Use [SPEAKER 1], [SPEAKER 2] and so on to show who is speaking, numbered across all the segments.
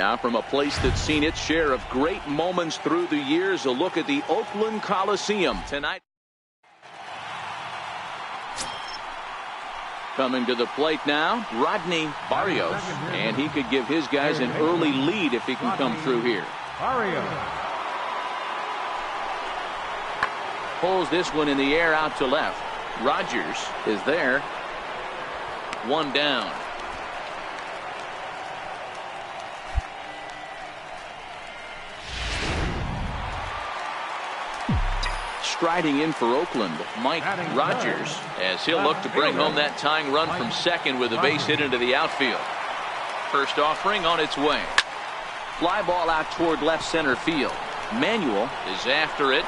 [SPEAKER 1] Now from a place that's seen its share of great moments through the years, a look at the Oakland Coliseum tonight. Coming to the plate now, Rodney Barrios, and he could give his guys an early lead if he can come through here. Pulls this one in the air out to left. Rogers is there. One down. Striding in for Oakland, Mike Rogers, as he'll look to bring home that tying run from second with a base hit into the outfield. First offering on its way. Fly ball out toward left center field. Manuel is after it.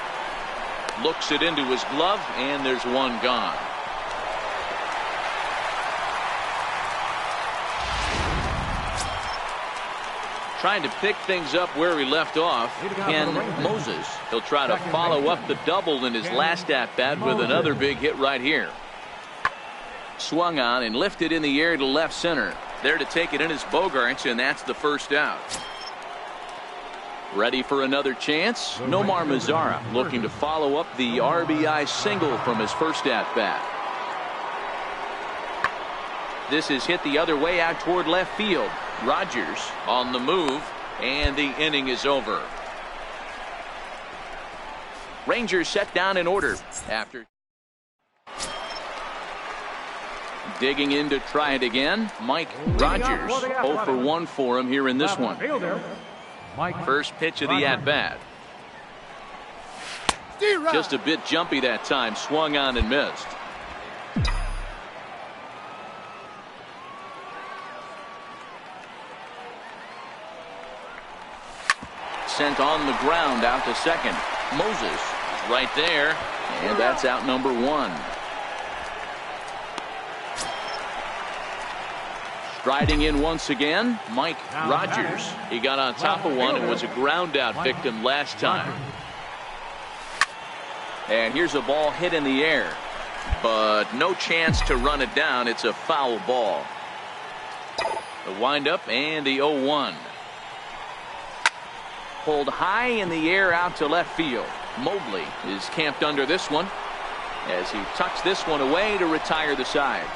[SPEAKER 1] Looks it into his glove, and there's one gone. Trying to pick things up where he left off. Ken Moses. He'll try to follow up the double in his last at-bat with another big hit right here. Swung on and lifted in the air to left center. There to take it in is Bogaerts, and that's the first out. Ready for another chance. Nomar Mazara looking to follow up the RBI single from his first at-bat. This is hit the other way out toward left field. Rogers on the move, and the inning is over. Rangers set down in order after digging in to try it again. Mike Rogers 0 for 1 for him here in this one. First pitch of the at-bat. Just a bit jumpy that time. Swung on and missed. Sent on the ground out to second. Moses is right there, and that's out number one. Striding in once again, Mike Rogers. He got on top of one and was a ground out victim last time. And here's a ball hit in the air, but no chance to run it down. It's a foul ball. The windup and the 0-1. Pulled high in the air out to left field. Mobley is camped under this one as he tucks this one away to retire the side.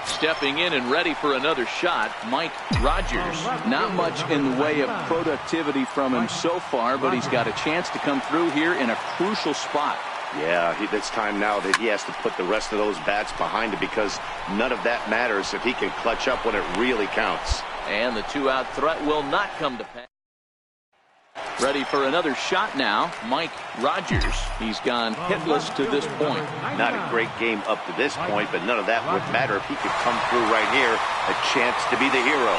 [SPEAKER 1] Stepping in and ready for another shot, Mike Rogers. Not much in the way of productivity from him so far, but he's got a chance to come through here in a crucial spot.
[SPEAKER 2] Yeah, it's time now that he has to put the rest of those bats behind it, because none of that matters if he can clutch up when it really counts.
[SPEAKER 1] And the two-out threat will not come to pass. Ready for another shot now, Mike Rogers. He's gone hitless to this point.
[SPEAKER 2] Not a great game up to this point, but none of that would matter if he could come through right here. A chance to be the hero.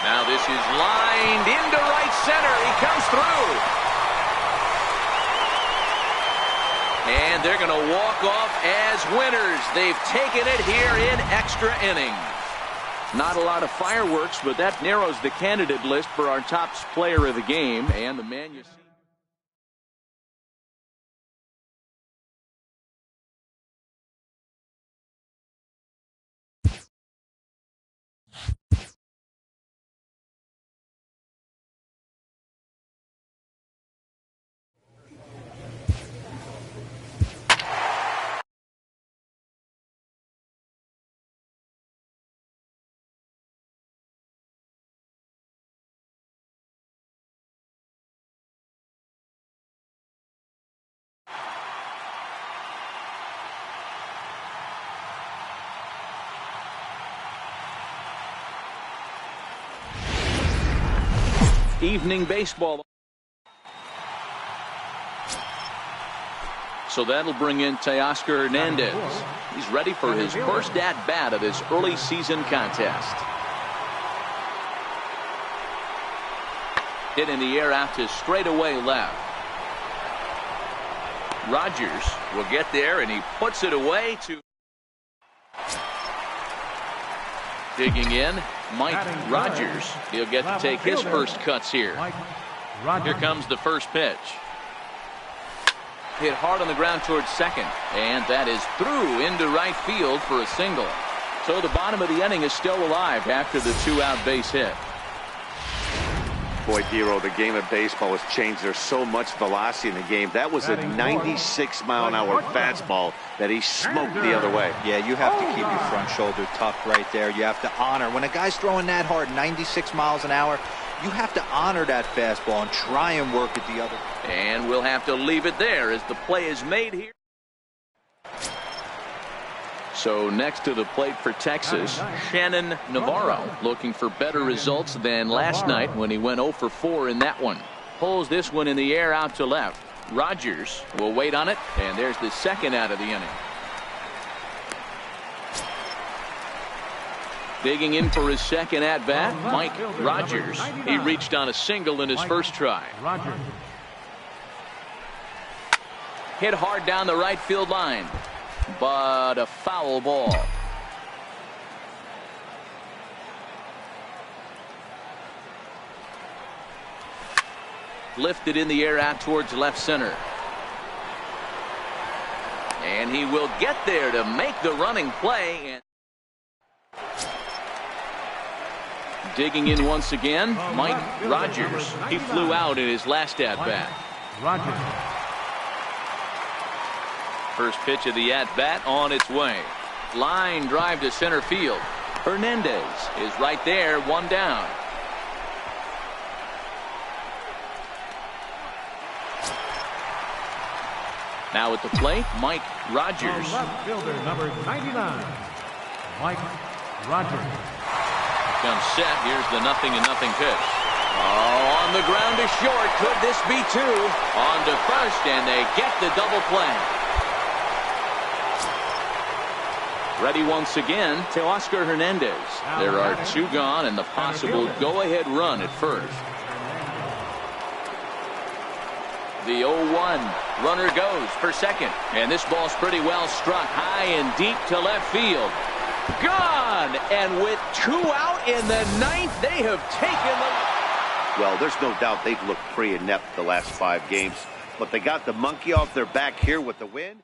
[SPEAKER 1] Now this is lined into right center. He comes through. And they're going to walk off as winners. They've taken it here in extra innings. Not a lot of fireworks, but that narrows the candidate list for our top player of the game, and the man you see. Evening baseball. So that'll bring in Teoscar Hernandez. He's ready for his first at-bat of this early season contest. Hit in the air out to straightaway left. Rogers will get there, and he puts it away to digging in. Mike Rogers. He'll get to take his first cuts here. Here comes the first pitch. Hit hard on the ground towards second, and that is through into right field for a single. So the bottom of the inning is still alive after the 2-out base hit.
[SPEAKER 2] Boy, Dero, the game of baseball has changed. There's so much velocity in the game. That was a 96-mile-an-hour fastball that he smoked the other way.
[SPEAKER 3] Yeah, you have to keep your front shoulder tucked right there. You have to honor. When a guy's throwing that hard, 96 miles an hour, you have to honor that fastball and try and work it the other.
[SPEAKER 1] And we'll have to leave it there as the play is made here. So next to the plate for Texas, Shannon Navarro, looking for better results than last night when he went 0 for 4 in that one. Pulls this one in the air out to left. Rogers will wait on it, and there's the second out of the inning. Digging in for his second at bat, Mike Rogers. He reached on a single in his first try. Hit hard down the right field line, but a foul ball. Lifted in the air out towards left center. And he will get there to make the running play. Digging in once again, Mike Rogers. He flew out in his last at-bat. First pitch of the at-bat on its way. Line drive to center field. Hernandez is right there, one down. Now at the plate, Mike Rogers.
[SPEAKER 4] Left fielder number 99, Mike Rogers.
[SPEAKER 1] Comes set. Here's the 0-0 pitch. Oh, on the ground to short. Could this be two? On to first, and they get the double play. Ready once again to Oscar Hernandez. There are two gone and the possible go-ahead run at first. The 0-1 runner goes for second, and this ball's pretty well struck high and deep to left field. Gone, and with 2 out in the 9th, they have taken the...
[SPEAKER 2] Well, there's no doubt they've looked pretty inept the last 5 games, but they got the monkey off their back here with the win.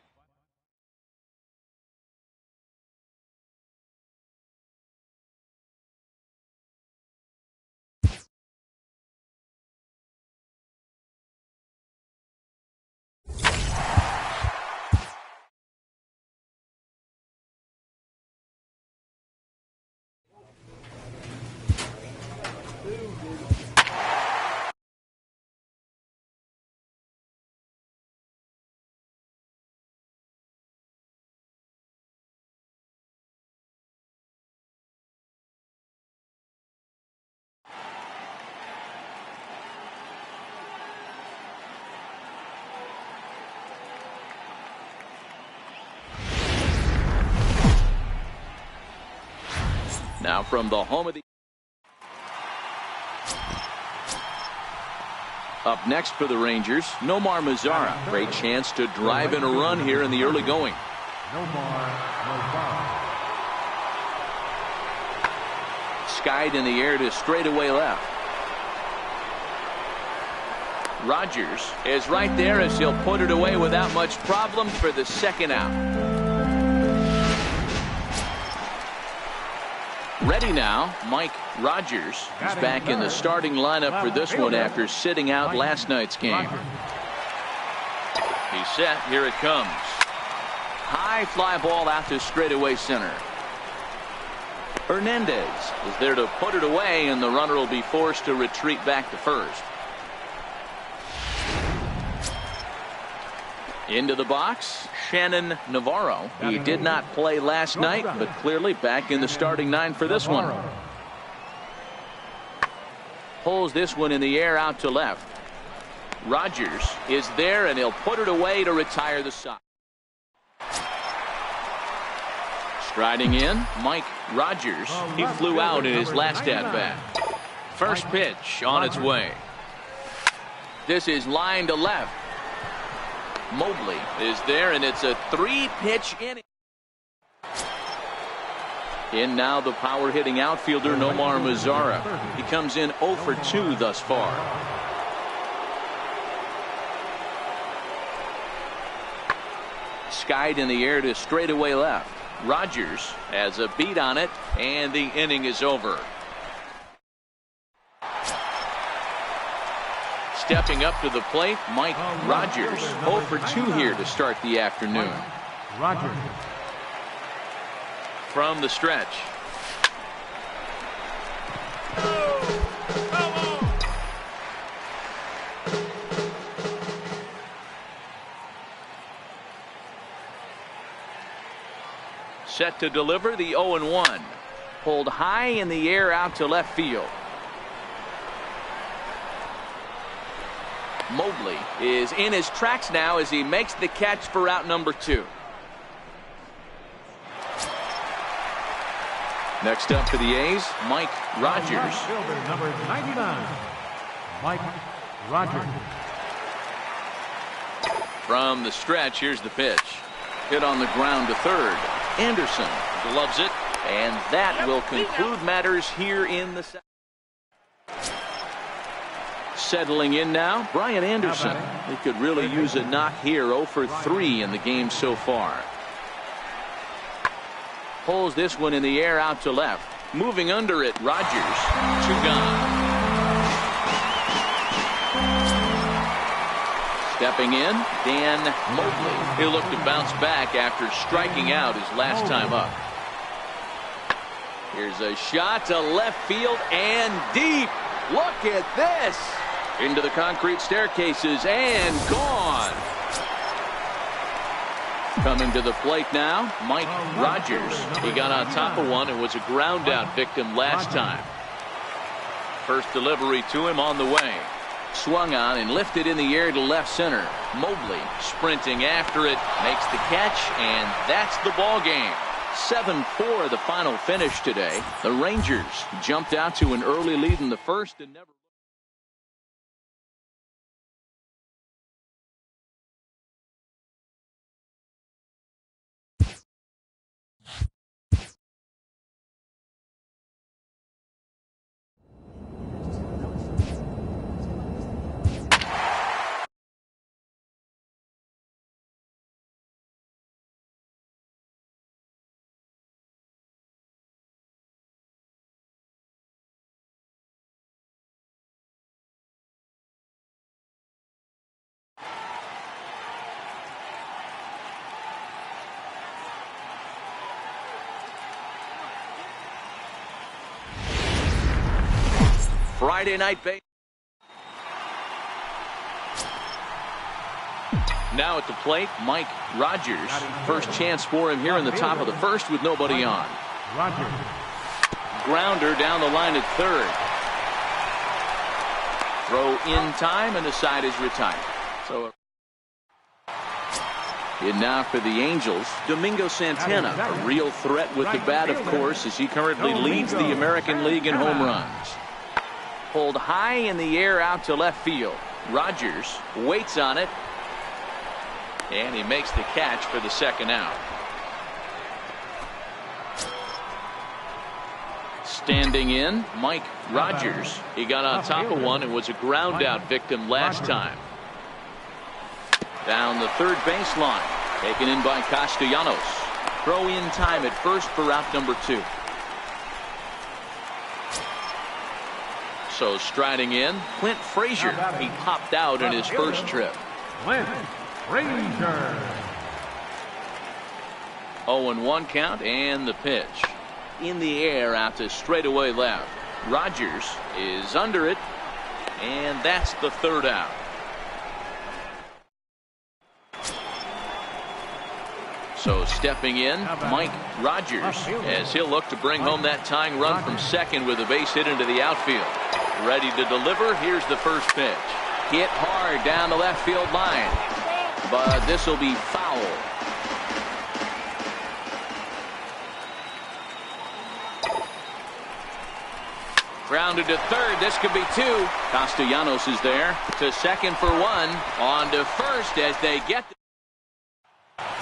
[SPEAKER 1] Now from the home of the... Up next for the Rangers, Nomar Mazara. Great chance to drive in a run here in the early going. Skied in the air to straightaway left. Rogers is right there as he'll put it away without much problem for the second out. Ready now, Mike Rogers. He's back in the starting lineup for this one after sitting out last night's game. He's set. Here it comes. High fly ball out to straightaway center. Hernandez is there to put it away, and the runner will be forced to retreat back to first. Into the box, Shannon Navarro. He did not play last night, but clearly back in the starting 9 for this one. Pulls this one in the air out to left. Rogers is there, and he'll put it away to retire the side. Striding in, Mike Rogers. He flew out in his last at-bat. First pitch on its way. This is line to left. Mobley is there, and it's a 3-pitch inning. In now the power-hitting outfielder Nomar Mazara. He comes in 0 for 2 thus far. Skied in the air to straightaway left. Rogers has a beat on it, and the inning is over. Stepping up to the plate, Mike Rogers. 0 for 2 here to start the afternoon.
[SPEAKER 4] Rogers.
[SPEAKER 1] From the stretch. Set to deliver the 0-1. Pulled high in the air out to left field. Mobley is in his tracks now as he makes the catch for out number 2. Next up for the A's, Mike Rogers.
[SPEAKER 4] Fielder number 99, Mike Rogers.
[SPEAKER 1] From the stretch, here's the pitch. Hit on the ground to third. Anderson gloves it, and that will conclude matters here in the second. Settling in now, Brian Anderson. He could really use a knock here. 0 for 3 in the game so far. Pulls this one in the air out to left. Moving under it, Rogers. 2 gone. Stepping in, Dan Mobley. He'll look to bounce back after striking out his last time up. Here's a shot to left field and deep. Look at this. Into the concrete staircases and gone. Coming to the plate now, Mike Rogers. He got on top of one and was a ground out victim last time. First delivery to him on the way. Swung on and lifted in the air to left center. Mobley sprinting after it, makes the catch, and that's the ball game. 7-4 the final finish today. The Rangers jumped out to an early lead in the first and never. Friday night baseball. Now at the plate, Mike Rogers. First chance for him here in the top of the first with nobody on.
[SPEAKER 4] Rogers.
[SPEAKER 1] Grounder down the line at third. Throw in time and the side is retired. So in now for the Angels, Domingo Santana, a real threat with the bat, of course, as he currently leads the American League in home runs. Pulled high in the air out to left field. Rogers waits on it, and he makes the catch for the second out. Standing in, Mike Rogers. He got on top of one and was a ground out victim last time. Down the third baseline, taken in by Castellanos. Throw in time at first for out number 2. So striding in, Clint Frazier. He popped out in his first trip.
[SPEAKER 4] Clint Frazier.
[SPEAKER 1] 0-1 count and the pitch. In the air out to straightaway left. Rogers is under it, and that's the third out. So stepping in, Mike Rogers, as he'll look to bring home that tying run from second with a base hit into the outfield. Ready to deliver. Here's the first pitch. Hit hard down the left field line, but this will be foul. Grounded to third. This could be 2. Castellanos is there to second for 1. On to first as they get.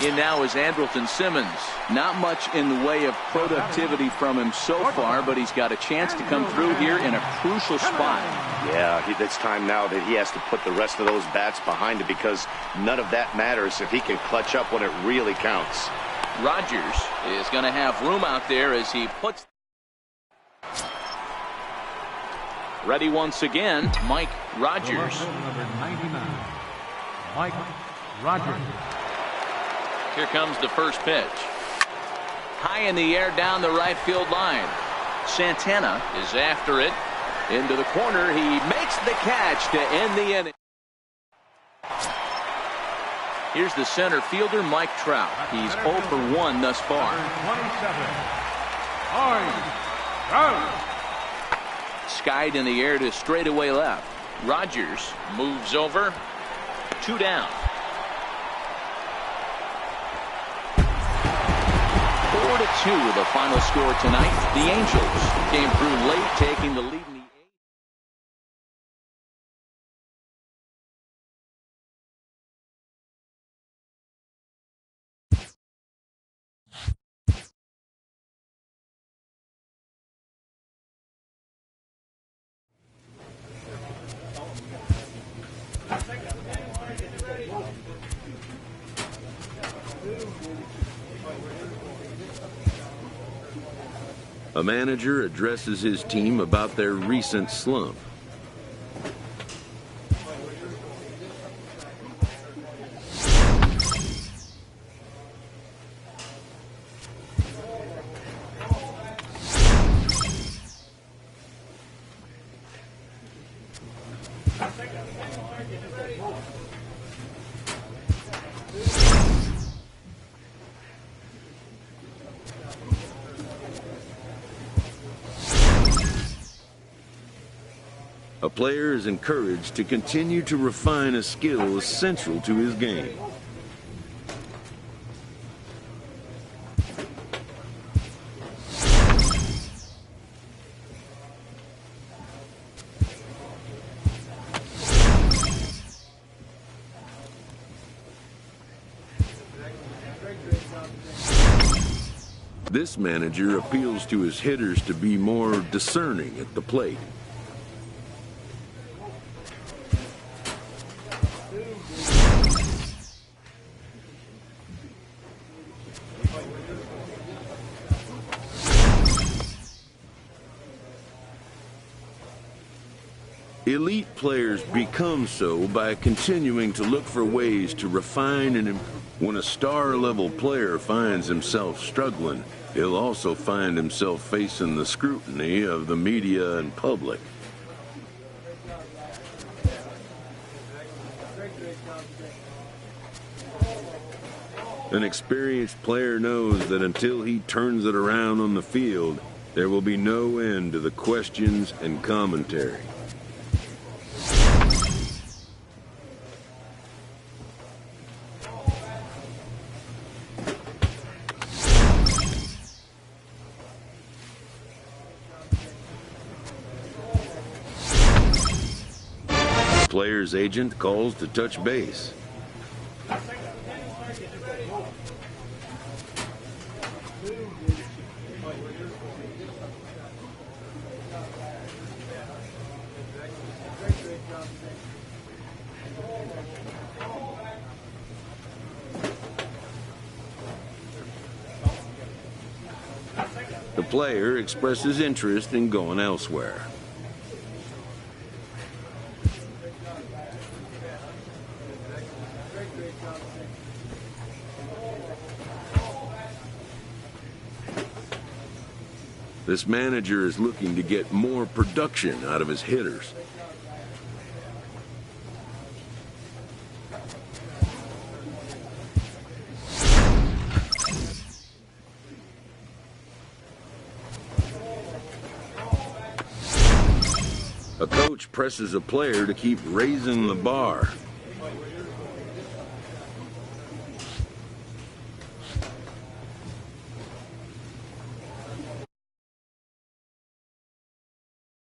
[SPEAKER 1] In now is Andrelton Simmons. Not much in the way of productivity from him so far, but he's got a chance to come through here in a crucial spot.
[SPEAKER 2] Yeah, it's time now that he has to put the rest of those bats behind it, because none of that matters if he can clutch up when it really counts.
[SPEAKER 1] Rogers is going to have room out there as he puts. Ready once again, Mike Rogers.
[SPEAKER 4] Number 99, Mike Rogers.
[SPEAKER 1] Here comes the first pitch. High in the air down the right field line. Santana is after it. Into the corner. He makes the catch to end the inning. Here's the center fielder, Mike Trout. He's 0 for 1 thus far.
[SPEAKER 4] Number 27, Mike Trout.
[SPEAKER 1] Skied in the air to straightaway left. Rogers moves over. 2 down. 4-2 the final score tonight. The Angels came through late, taking the lead in the eighth.
[SPEAKER 5] A manager addresses his team about their recent slump. A player is encouraged to continue to refine a skill essential to his game. This manager appeals to his hitters to be more discerning at the plate. Elite players become so by continuing to look for ways to refine and improve. When a star-level player finds himself struggling, he'll also find himself facing the scrutiny of the media and public. An experienced player knows that until he turns it around on the field, there will be no end to the questions and commentary. Player's agent calls to touch base. The player expresses interest in going elsewhere. This manager is looking to get more production out of his hitters. A coach presses a player to keep raising the bar.